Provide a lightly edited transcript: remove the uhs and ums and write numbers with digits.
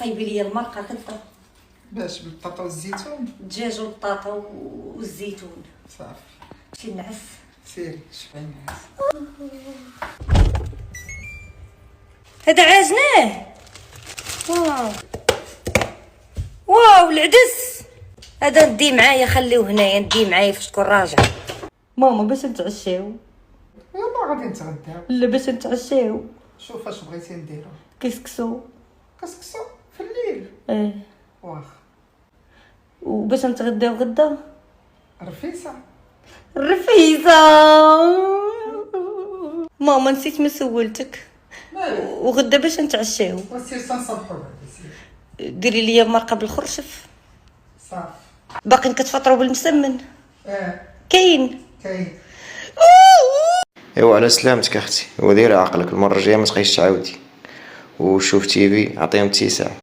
صايبي لي المرقه غدا. باش بالبطاطا والزيتون؟ الدجاج والبطاطا والزيتون. صافي شي نعس. سيري شبعي الناس. هذا عاجناه. واو العدس هذا ندي معايا، خليوه هنايا ندي معايا فاش تكون راجعه. ماما باش نتعشاو؟ يلا غادي نتغداو. لا باش نتعشاو. شوف اش بغيتي نديرو. كسكسو. كسكسو في الليل؟ واخا. وباش نتغداو غدا؟ رفيسه. الرفيسه. ماما نسيت ما سولتك. وغدا باش نتعشاو؟ وسير تنصبحو بعدا سير. ديري لي مرقه بالخرشف. صافي. باقي كتفطروا بالمسمن؟ كاين. كاين. ايوا على سلامتك اختي، وديري عقلك المره الجايه ما تبقايش تعاودي، وشوف تيفي عطيهم اتساع.